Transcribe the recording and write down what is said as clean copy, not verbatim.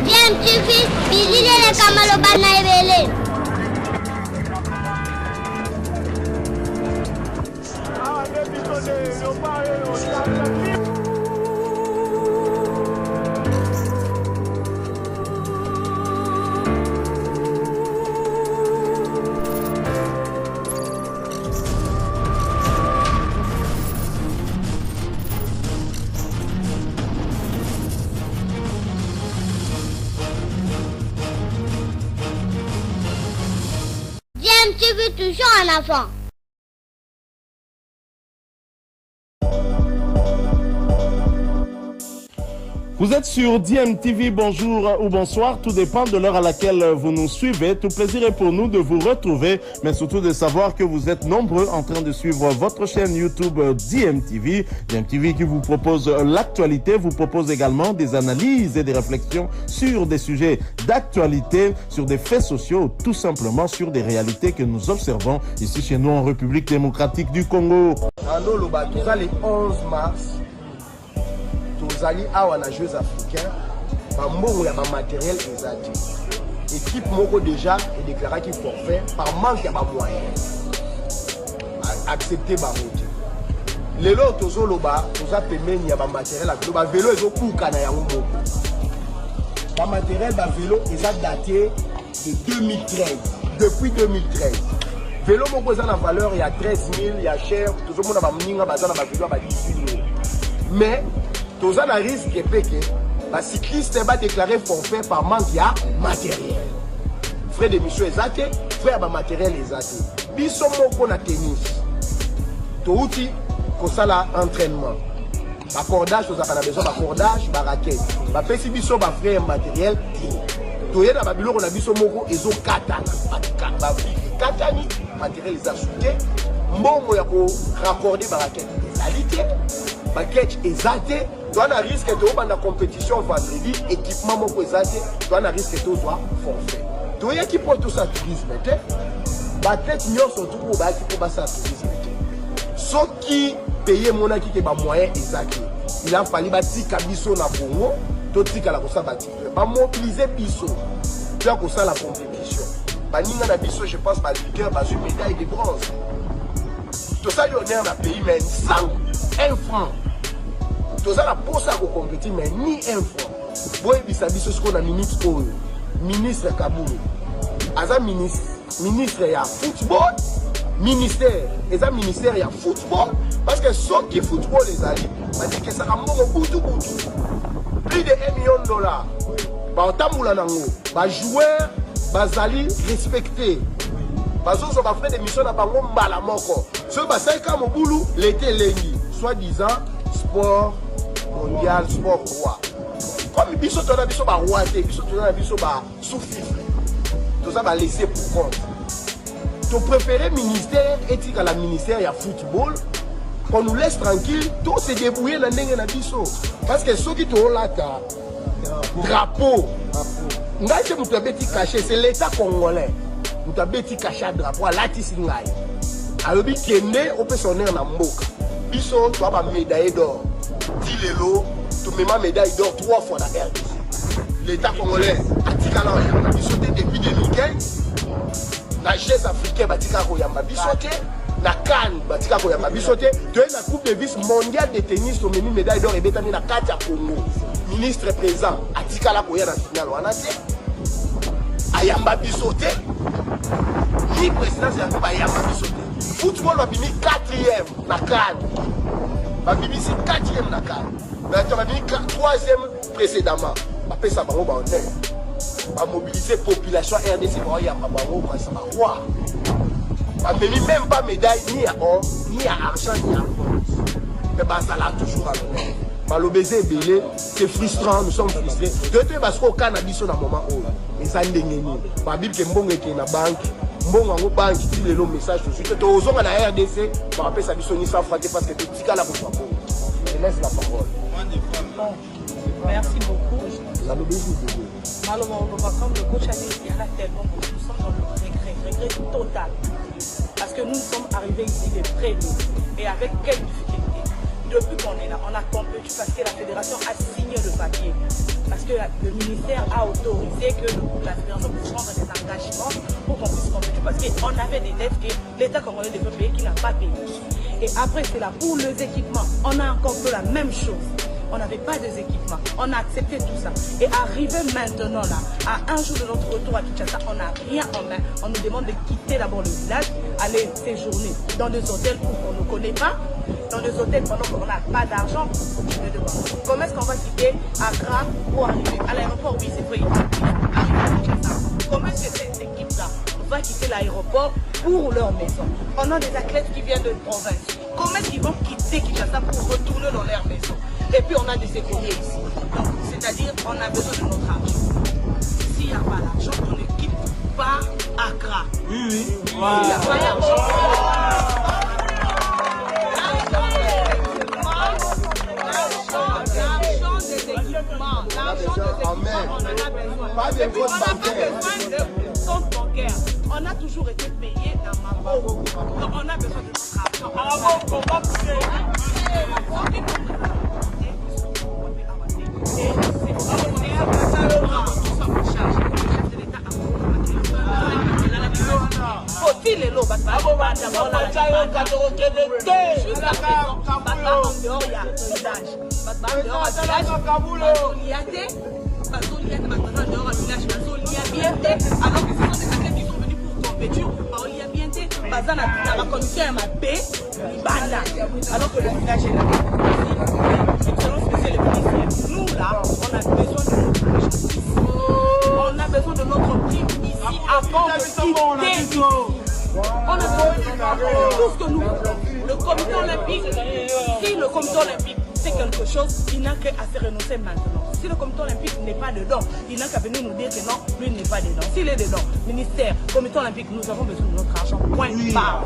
Bien, tu fais, visiter les Kamalobana et Bien, tu veux toujours un enfant. Vous êtes sur DMTV, bonjour ou bonsoir, tout dépend de l'heure à laquelle vous nous suivez. Tout plaisir est pour nous de vous retrouver, mais surtout de savoir que vous êtes nombreux en train de suivre votre chaîne YouTube DMTV. DMTV qui vous propose l'actualité, vous propose également des analyses et des réflexions sur des sujets d'actualité, sur des faits sociaux, tout simplement sur des réalités que nous observons ici chez nous en République démocratique du Congo. Allô, le les 11 mars. Tozali awa na Jeux africains, bambongo ya ba matériel ezati. Équipe moko déjà est déclaré qu'il forfait par manque ya ba moyens. Accepter ba moto. Lelo tozo loba, toza pemeni ya ba matériel a ba vélo ezo kuka na yango moko. Ba matériel ba vélo eza daté de 2013, depuis 2013. Vélo moko eza na valeur ya 13 000, ya cher, tozo mona ba mninga baza na ba vélo ba 18 000. Mais tous un risque que les cyclistes va déclarer forfait par manque de matériel. Frais de mission exact, frais de matériel exact. Biso moko na tennis. Touti ko sala entraînement. Accordage, tous a besoin d'accordage, ba raquette. Ba pesi biso ba frais matériel. Toye na babilo ko na biso moko ezo katana. Ba katani matériel les ajouté. Mbongo ya ko raccorder ba raquette. Qualité. Ba catch exact. Tu as un risque de la compétition vendredi, équipement mon présenté, tu as un risque de toi forfait. Tu as qui pour tout ça tourisme, athlète n'y sont tout pour ça tourisme. Ceux qui payent mon acquis qui est moyen exact. Il a fallu bâtir Kabiso na Congo, tout ce qu'il a pour ça bâtir. Pas mobiliser Biso, tu as pour ça la compétition. Baninga na Biso, je pense, leader, une médaille de bronze. Tout ça, il y a un pays, mais sans un franc. Tous la poste à compétir, mais ni un franc. Boy, bisabiso ce qu'on a ministre Kaboul, Aza ministre ya football, ministère, Aza ministère ya football, parce que ceux qui football les alliés, m'a dit que ça a mon boutou. Plus de 1 million de dollars. Bah tamboula nango, bah joueur, bah zali respecté. Bah zo va faire des missions na bango mbala moko. Ce bah 5 ans mon boulot, l'été lengi, soi-disant sport mondial, sport roi. Comme biso tona biso ba roi te, biso tona biso ba sous-fifre. Tout ça va laisser pour compte. Ton préféré ministère éthique à la ministère ya football, qu'on nous laisse tranquille, tout se débrouiller dans ndenge na biso. Parce que ceux qui te là ta drapeau. Ngai te mutu abeti caché, c'est l'état congolais. Mutu abeti caché drapeau la tisi ngai. Alobi kende opesonner na mboka. Biso to ba médaille d'or. Dilelo, tu mets ma médaille d'or 3 fois la RDC. L'État congolais a dit qu'à l'heure, il sauté depuis 2015. La Jeux africaine, Batika Koyamba Bissoté. La Cannes, Batika Koyamba Bissoté. Tu es la Coupe de vice mondiale de tennis, tu mets une médaille d'or et bétani la Katia Congo. Ministre présent, Atika la Koya dans la finale, on a dit. Ayamba Bissoté. Ni président, c'est Ayamba Bissoté. Football va finir 4e, la Cannes. Babibi c'est 4e na CAN. Mais tu as mis 3e précédemment. Après ça, on va mobiliser la population RDC pour y avoir ça va roi. Même pas médaille ni à or, ni à argent, ni à bronze. Mais ça là toujours à l'honneur. Malobésé belé, c'est frustrant, nous sommes frustrés. De toute parce qu'au cannabis dans le moment où les andengeni, ma bible que mbongo est na banque. Mbongo en banque, tu le message tout de suite. Tu as na RDC, on appelle ça bisoni sans fraquer parce que tu dis qu'à la bouche. Je laisse la parole. Merci beaucoup. Malheureusement, comme le coach a dit, il y en a tellement, nous sommes dans le regret total. Parce que nous sommes arrivés ici les premiers. Et avec quelle difficulté? Depuis qu'on est là, on a compétit parce que la fédération a signé le papier. que le ministère a autorisé que la fédération puisse prendre des engagements pour qu'on puisse compléter. Parce qu'on avait des dettes que l'État congolais devait payer qui n'a pas payé. Et après, c'est là pour les équipements. On a encore fait la même chose. On n'avait pas des équipements. On a accepté tout ça. Et arrivé maintenant là, à un jour de notre retour à Kinshasa, on n'a rien en main. On nous demande de quitter d'abord le village, aller séjourner dans des hôtels où on ne connaît pas, dans des hôtels pendant qu'on n'a pas d'argent pour continuer de voir. Comment est-ce qu'on va quitter Accra pour arriver à l'aéroport? Oui, c'est vrai. Arriver à Kinshasa. Comment est-ce que cette équipe-là va quitter l'aéroport pour leur maison? On a des athlètes qui viennent de province. Comment est-ce qu'ils vont quitter Kinshasa pour retourner dans leur maison? Et puis on a des écoliers ici. Donc, c'est-à-dire on a besoin de notre argent. S'il n'y a pas d'argent, on ne quitte pas Accra. Oui. S'il n'y a pas d'argent, l'argent des équipements, on en a besoin. Et puis on n'a pas besoin de compte bancaire. On a toujours été payé dans ma banque. Donc on a besoin de notre argent. Faut-il les lots? Parce que alors que le village est là. Nous là, on a besoin de notre argent. On a besoin de notre prime ici avant de quitter. On a besoin de tout ce que nous voulons. Le comité olympique, si le comité olympique c'est quelque chose, il n'a qu'à se renoncer maintenant. Si le comité olympique n'est pas dedans, il n'a qu'à venir nous dire que non, lui n'est pas dedans. S'il est dedans, ministère, comité olympique, nous avons besoin de notre argent. Point barre.